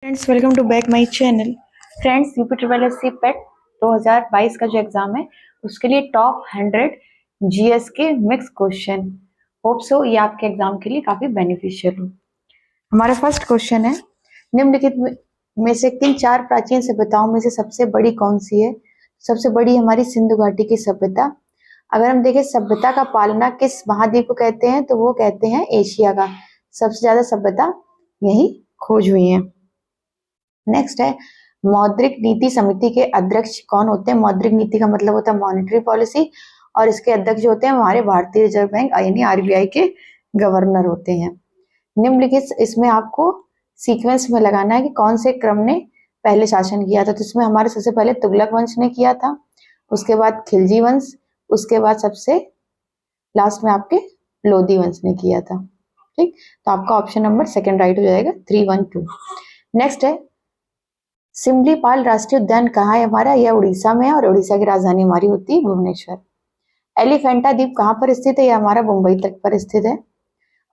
Friends, welcome to back my channel. Friends, UP triple S C PET 2022 का जो exam है उसके लिए टॉप 100 जीएस के मिक्स क्वेश्चन। होप सो ये आपके एग्जाम के लिए काफी बेनिफिशियल हो। हमारा फर्स्ट क्वेश्चन है, निम्नलिखित में से किन चार प्राचीन सभ्यताओं में से सबसे बड़ी कौन सी है? सबसे बड़ी हमारी सिंधु घाटी की सभ्यता। अगर हम देखें सभ्यता का पालना किस महाद्वीप को कहते हैं, तो वो कहते हैं एशिया का। सबसे ज्यादा सभ्यता यही खोज हुई है। नेक्स्ट है, मौद्रिक नीति समिति के अध्यक्ष कौन होते हैं? मौद्रिक नीति का मतलब होता है मॉनेटरी पॉलिसी, और इसके अध्यक्ष जो होते हैं हमारे भारतीय रिजर्व बैंक यानी आरबीआई के गवर्नर होते हैं। निम्नलिखित इसमें आपको सीक्वेंस में लगाना है कि कौन से क्रम ने पहले शासन किया था। तो इसमें हमारे सबसे पहले तुगलक वंश ने किया था, उसके बाद खिलजी वंश, उसके बाद सबसे लास्ट में आपके लोधी वंश ने किया था। ठीक, तो आपका ऑप्शन नंबर सेकंड राइट हो जाएगा, 312। नेक्स्ट है, सिमलीपाल राष्ट्रीय उद्यान कहाँ है हमारा? यह उड़ीसा में है और उड़ीसा की राजधानी हमारी होती है भुवनेश्वर। एलिफेंटा द्वीप कहाँ पर स्थित है? यह हमारा मुंबई तट पर स्थित है।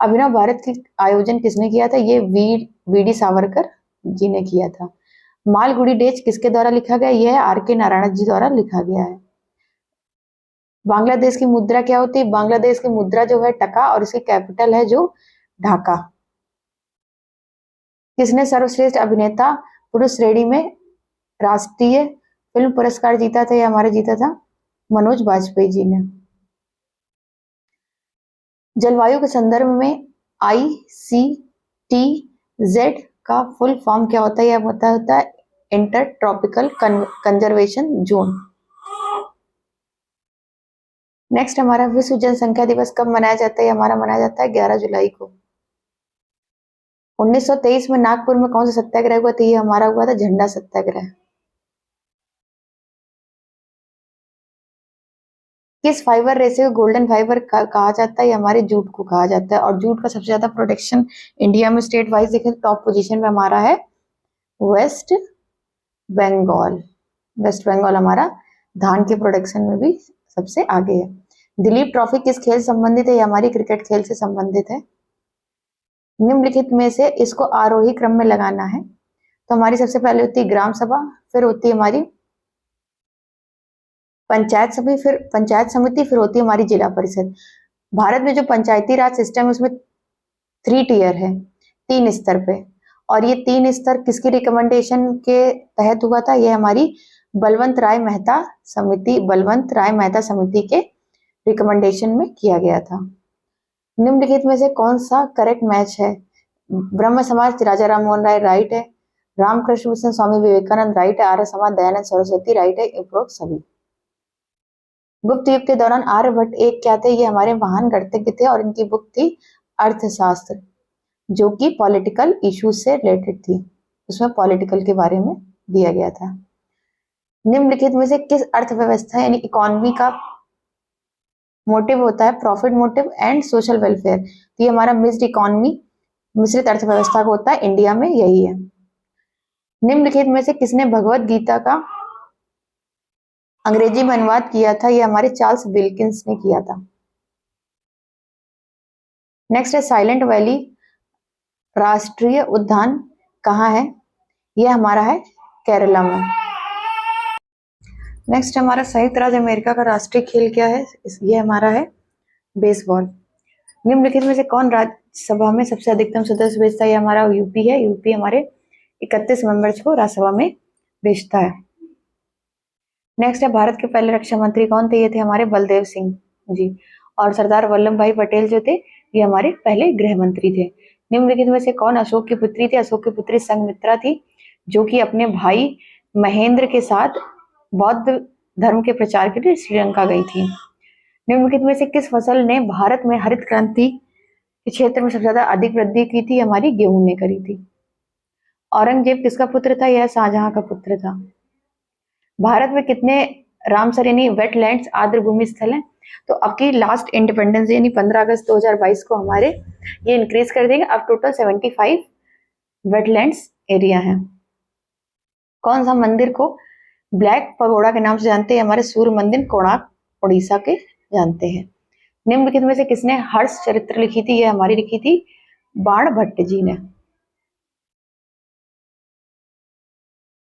अभिनव भारत की आयोजन किसने किया था? ये वीडी सावरकर जी ने किया था। मालगुडी डेज किसके द्वारा लिखा गया? यह आर के नारायण जी द्वारा लिखा गया है। बांग्लादेश की मुद्रा क्या होती है? बांग्लादेश की मुद्रा जो है टका, और इसकी कैपिटल है जो ढाका। किसने सर्वश्रेष्ठ अभिनेता पुरुष श्रेणी में राष्ट्रीय फिल्म पुरस्कार जीता था? यह हमारा जीता था मनोज बाजपेयी जी ने। जलवायु के संदर्भ में ICTZ का फुल फॉर्म क्या होता है? यह होता है inter tropical conservation zone. Next हमारा विश्व जनसंख्या दिवस कब मनाया जाता है? हमारा मनाया जाता है 11 जुलाई को। 1923 में नागपुर में कौन सा सत्याग्रह हुआ था? ये हमारा हुआ था झंडा सत्याग्रह। किस फाइबर रेसे को गोल्डन फाइबर कहा जाता है? ये हमारे जूट को कहा जाता है, और जूट का सबसे ज्यादा प्रोडक्शन इंडिया में स्टेट वाइज देखें तो टॉप पोजीशन में हमारा है वेस्ट बंगाल। वेस्ट बंगाल हमारा धान के प्रोडक्शन में भी सबसे आगे है। दिलीप ट्रॉफी किस खेल से संबंधित है? ये हमारी क्रिकेट खेल से संबंधित है। निम्नलिखित में से इसको आरोही क्रम में लगाना है। तो हमारी सबसे पहले होती है ग्राम सभा, फिर होती है हमारी पंचायत समिति, फिर होती है हमारी जिला परिषद। भारत में जो पंचायती राज सिस्टम है उसमें 3 टियर है, 3 स्तर पे, और ये 3 स्तर किसकी रिकमेंडेशन के तहत हुआ था? ये हमारी बलवंत राय मेहता समिति के रिकमेंडेशन में किया गया था। निम्नलिखित में से कौन सा करेक्ट मैच है? ब्रह्म समाज राजा राम मोहन राय राइट है, रामकृष्ण मिशन स्वामी विवेकानंद राइट है, आर्य समाज दयानंद सरस्वती राइट है, उपरोक्त सभी। गुप्त युग के दौरान आर्यभट्ट एक क्या थे? ये हमारे महान गणितज्ञ थे, और इनकी बुक थी अर्थशास्त्र, जो कि पॉलिटिकल इश्यूज से रिलेटेड थी। उसमें पॉलिटिकल के बारे में दिया गया था। निम्नलिखित में से किस अर्थव्यवस्था यानी इकोनॉमी का मोटिव होता है profit motive and social welfare? तो ये हमारा मिक्स्ड इकोनॉमी, मिश्रित अर्थव्यवस्था का होता है, इंडिया में यही है। निम्नलिखित में से किसने भगवत गीता का अंग्रेजी में अनुवाद किया था? ये हमारे चार्ल्स विल्किंस ने किया था। नेक्स्ट है, साइलेंट वैली राष्ट्रीय उद्यान कहाँ है? यह हमारा है केरला में। नेक्स्ट हमारा संयुक्त राज्य अमेरिका का राष्ट्रीय खेल क्या है? ये हमारा है बेसबॉल। निम्नलिखित में से कौन राज्यसभा में सबसे अधिकतम सदस्य भेजता है? ये हमारा यूपी है। यूपी हमारे 31 मेंबर्स को राज्यसभा में भेजता है। नेक्स्ट है, भारत के पहले रक्षा मंत्री कौन थे? ये थे हमारे बलदेव सिंह जी। और सरदार वल्लभ भाई पटेल जो थे ये हमारे पहले गृह मंत्री थे। निम्नलिखित में से कौन अशोक की पुत्री थी? अशोक की पुत्री संघमित्रा थी, जो कि अपने भाई महेंद्र के साथ बौद्ध धर्म के प्रचार के लिए श्रीलंका गई थी। निम्नलिखित में से किस फसल ने भारत में हरित क्रांति के क्षेत्र में सबसे ज्यादा अधिक वृद्धि की थी? हमारी गेहूं ने करी थी। औरंगजेब किसका पुत्र था? यह शाहजहां का पुत्र था। भारत में कितने रामसर यानी वेटलैंड्स आर्द्रभूमि स्थल हैं? तो अब की लास्ट इंडिपेंडेंस यानी 15 अगस्त 2022 को हमारे ये इंक्रीज कर देंगे, अब टोटल 75 वेटलैंड्स एरिया है। कौन सा मंदिर को ब्लैक पगोड़ा के नाम से जानते हैं? हमारे सूर्य मंदिर कोणार्क उड़ीसा के जानते हैं। निम्नलिखित में से किसने हर्ष चरित्र लिखी थी? यह हमारी लिखी थी बाणभट्ट जी ने।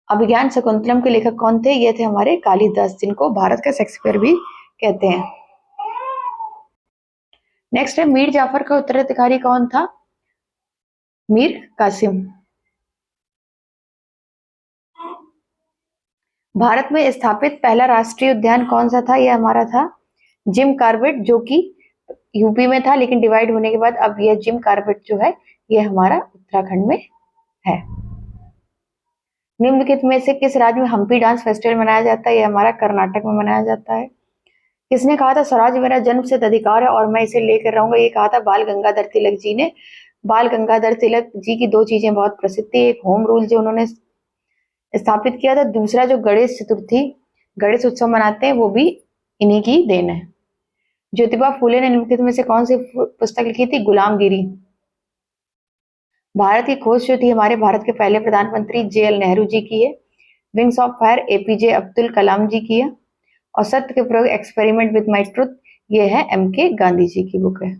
अभिज्ञान शकुंतलम के लेखक कौन थे? ये थे हमारे कालिदास, जिनको भारत का शेक्सपियर भी कहते हैं। नेक्स्ट है, मीर जाफर का उत्तराधिकारी कौन था? मीर कासिम। भारत में स्थापित पहला राष्ट्रीय उद्यान कौन सा था? यह हमारा था जिम कॉर्बेट, जो कि यूपी में था, लेकिन डिवाइड होने के बाद अब यह जिम कॉर्बेट जो है यह हमारा उत्तराखंड में है। निम्नलिखित में से किस राज्य में हम्पी डांस फेस्टिवल मनाया जाता है? यह हमारा कर्नाटक में मनाया जाता है। किसने कहा था स्वराज मेरा जन्मसिद्ध अधिकार है और मैं इसे लेकर रहूंगा? ये कहा था बाल गंगाधर तिलक जी ने। बाल गंगाधर तिलक जी की दो चीजें बहुत प्रसिद्ध थी, एक होम रूल जो उन्होंने स्थापित किया था, दूसरा जो गणेश चतुर्थी गणेश उत्सव मनाते हैं वो भी इन्हीं की देन है। ज्योतिबा फूले ने निम्नलिखित में से कौन सी पुस्तक लिखी थी? गुलामगिरी। भारत की खोज जो थी हमारे भारत के पहले प्रधानमंत्री JL नेहरू जी की है। Wings of Fire APJ Abdul Kalam ji की है। और सत्य के प्रयोग एक्सपेरिमेंट विद माई ट्रुथ ये है MK गांधी जी की बुक है।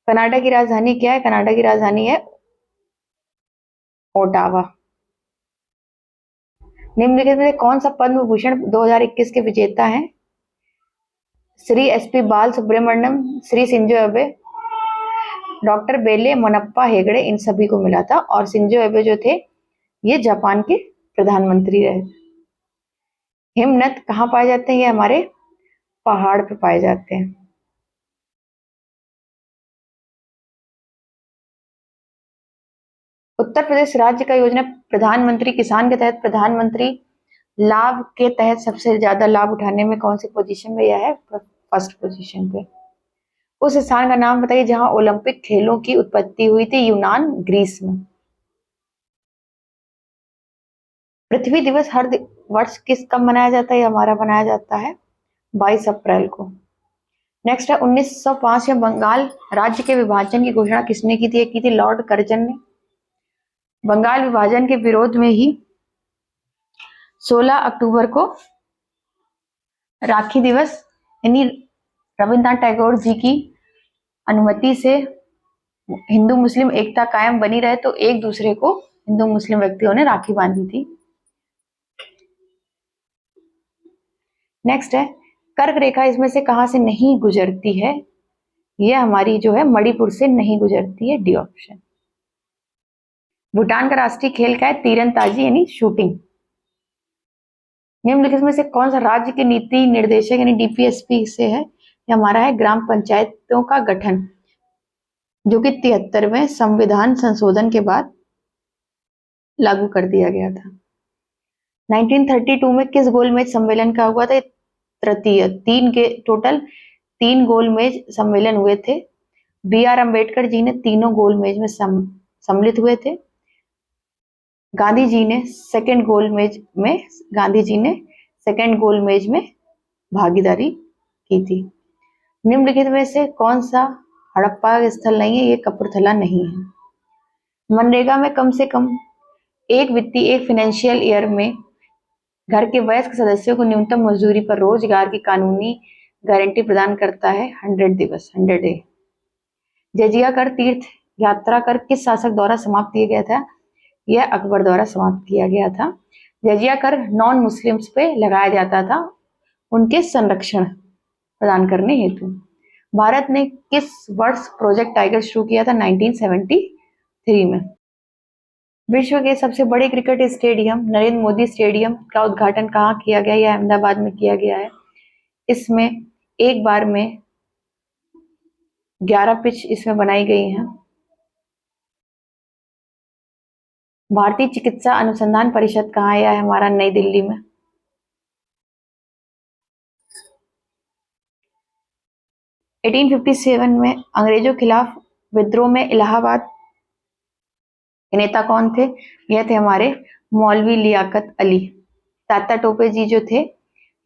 कनाडा की राजधानी क्या है? कनाडा की राजधानी है ओटावा। निम्नलिखित में कौन सा पद्म भूषण 2021 के विजेता हैं? श्री SP बाल सुब्रमण्यम, श्री सिंजो अबे, डॉक्टर बेले मोनप्पा हेगड़े, इन सभी को मिला था। और सिंजो अबे जो थे ये जापान के प्रधानमंत्री रहे। हिमनद कहाँ पाए जाते हैं? ये हमारे पहाड़ पे पाए जाते हैं। उत्तर प्रदेश राज्य का योजना प्रधानमंत्री किसान के तहत प्रधानमंत्री लाभ के तहत सबसे ज्यादा लाभ उठाने में कौन सी पोजीशन में? यह है फर्स्ट पोजीशन पे। उस स्थान का नाम बताइए जहां ओलंपिक खेलों की उत्पत्ति हुई थी? यूनान, ग्रीस में। पृथ्वी दिवस हर वर्ष किस कब मनाया जाता है? हमारा मनाया जाता है 22 अप्रैल को। नेक्स्ट है, 1905 में बंगाल राज्य के विभाजन की घोषणा किसने की थी? की थी लॉर्ड कर्जन ने। बंगाल विभाजन के विरोध में ही 16 अक्टूबर को राखी दिवस यानी रविन्द्रनाथ टैगोर जी की अनुमति से हिंदू मुस्लिम एकता कायम बनी रहे तो एक दूसरे को हिंदू मुस्लिम व्यक्तियों ने राखी बांधी थी। नेक्स्ट है, कर्क रेखा इसमें से कहां से नहीं गुजरती है? यह हमारी जो है मणिपुर से नहीं गुजरती है, डी ऑप्शन। भूटान का राष्ट्रीय खेल क्या है? तीरंदाजी यानी शूटिंग। निम्नलिखित में से कौन सा राज्य के नीति निर्देशक यानी DPSP से है? यह हमारा है ग्राम पंचायतों का गठन, जो कि 73वें संविधान संशोधन के बाद लागू कर दिया गया था। 1932 में किस गोलमेज सम्मेलन का हुआ था? तृतीय। टोटल 3 गोलमेज सम्मेलन हुए थे। BR अम्बेडकर जी ने तीनों गोलमेज में सम्मिलित हुए थे। गांधी जी ने सेकंड गोलमेज में भागीदारी की थी। निम्नलिखित में से कौन सा हड़प्पा स्थल नहीं है? ये कपूरथला नहीं है। मनरेगा में कम से कम एक फाइनेंशियल ईयर में घर के वयस्क सदस्यों को न्यूनतम मजदूरी पर रोजगार की कानूनी गारंटी प्रदान करता है 100 डे। जजिया कर तीर्थ यात्रा कर किस शासक द्वारा समाप्त किया गया था? यह अकबर द्वारा समाप्त किया गया था। जजिया कर नॉन मुस्लिम्स पे लगाया जाता था उनके संरक्षण प्रदान करने हेतु। भारत ने किस वर्ष प्रोजेक्ट टाइगर शुरू किया था? 1973 में। विश्व के सबसे बड़े cricket stadium Narendra Modi stadium का उद्घाटन कहाँ किया गया? यह अहमदाबाद में किया गया है। इसमें एक बार में 11 पिच इसमें बनाई गई हैं। भारतीय चिकित्सा अनुसंधान परिषद कहाँ है? हमारा नई दिल्ली में। में 1857 में अंग्रेजों के खिलाफ विद्रोह में इलाहाबाद के नेता कौन थे? यह थे हमारे मौलवी लियाकत अली। तात्या टोपे जी जो थे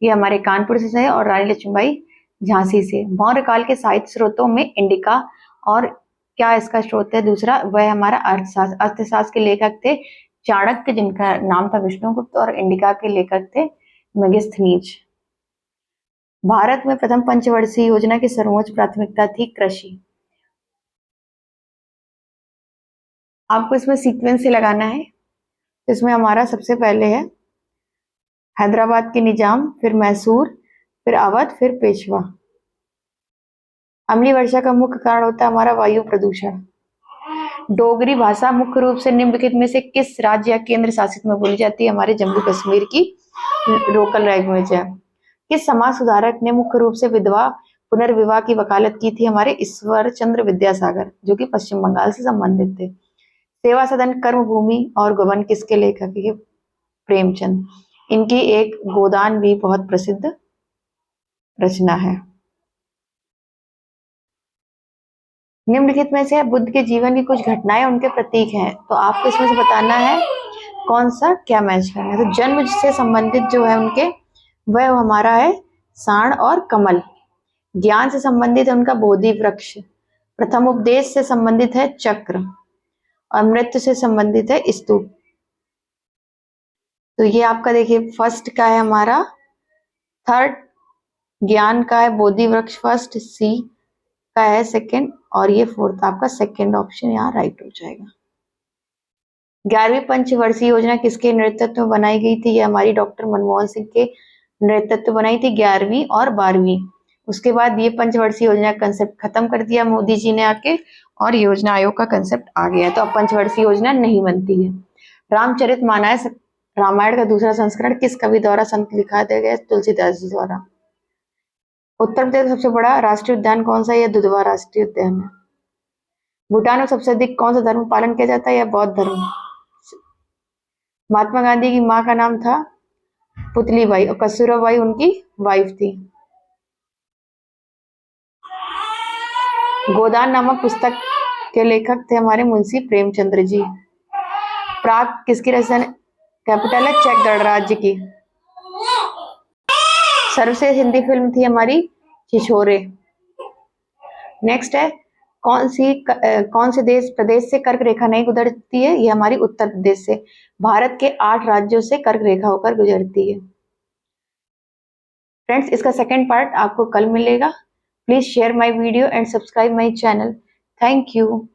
ये हमारे कानपुर से थे और रानी लक्ष्मीबाई झांसी से। मौर्य काल के साहित्य स्रोतों में इंडिका और क्या इसका स्रोत है दूसरा? वह हमारा अर्थशास्त्र के लेखक थे चाणक्य, जिनका नाम था विष्णुगुप्त, और इंडिका के लेखक थे मेगिस्थनीज। भारत में प्रथम पंचवर्षीय योजना की सर्वोच्च प्राथमिकता थी कृषि। आपको इसमें सीक्वेंस से लगाना है। इसमें हमारा सबसे पहले है हैदराबाद के निजाम, फिर मैसूर, फिर अवध, फिर पेशवा। अम्लीय वर्षा का मुख्य कारण होता है हमारा वायु प्रदूषण। डोगरी भाषा मुख्य रूप से निम्नलिखित में से किस राज्य या केंद्र शासित में बोली जाती है? हमारे जम्मू कश्मीर की लोकल लैंग्वेज है। किस समाज सुधारक ने मुख्य रूप से विधवा पुनर्विवाह की वकालत की थी? हमारे ईश्वर चंद्र विद्यासागर, जो कि पश्चिम बंगाल से संबंधित थे। सेवा सदन, कर्मभूमि और गबन किसके लेखक है? प्रेमचंद। इनकी एक गोदान भी बहुत प्रसिद्ध रचना है। निम्नलिखित में से बुद्ध के जीवन की कुछ घटनाएं उनके प्रतीक हैं, तो आपको इसमें से बताना है कौन सा क्या मैच करना है। तो जन्म से संबंधित जो है उनके, वह हमारा है साण और कमल। ज्ञान से संबंधित है उनका बोधि वृक्ष। प्रथम उपदेश से संबंधित है चक्र, और मृत्यु से संबंधित है स्तूप। तो ये आपका देखिए फर्स्ट का है हमारा, थर्ड ज्ञान का है बोधि वृक्ष फर्स्ट, सी का है सेकंड, और ये फोर्थ आपका सेकंड ऑप्शन यहाँ राइट हो जाएगा। 11वीं पंचवर्षीय योजना किसके नेतृत्व में बनाई गई थी? ये हमारी डॉक्टर मनमोहन सिंह के नेतृत्व बनाई थी, 11वीं और 12वीं। उसके बाद ये पंचवर्षीय योजना का कंसेप्ट खत्म कर दिया मोदी जी ने आके, और योजना आयोग का कंसेप्ट आ गया, तो अब पंचवर्षीय योजना नहीं बनती है। रामचरितमानस रामायण का दूसरा संस्करण किस कवि द्वारा लिखा गया? तुलसीदास जी द्वारा। उत्तर प्रदेश का सबसे बड़ा राष्ट्रीय उद्यान कौन सा है? यह दुधवा राष्ट्रीय उद्यान है। भूटान में सबसे अधिक कौन सा धर्म पालन किया जाता है? यह बौद्ध धर्म। महात्मा गांधी की मां का नाम था पुतलीबाई, और कस्तूरबाई उनकी वाइफ थी। गोदान नामक पुस्तक के लेखक थे हमारे मुंशी प्रेमचंद्र जी। प्राग किसकी राजधानी कैपिटल है? चेक गणराज्य की। सर्वश्रेष्ठ हिंदी फिल्म थी हमारी छिछोरे। नेक्स्ट है कौन से देश प्रदेश से कर्क रेखा नहीं गुजरती है? ये हमारी उत्तर प्रदेश से। भारत के 8 राज्यों से कर्क रेखा होकर गुजरती है। फ्रेंड्स, इसका सेकंड पार्ट आपको कल मिलेगा। Please share my video and subscribe my channel. Thank you.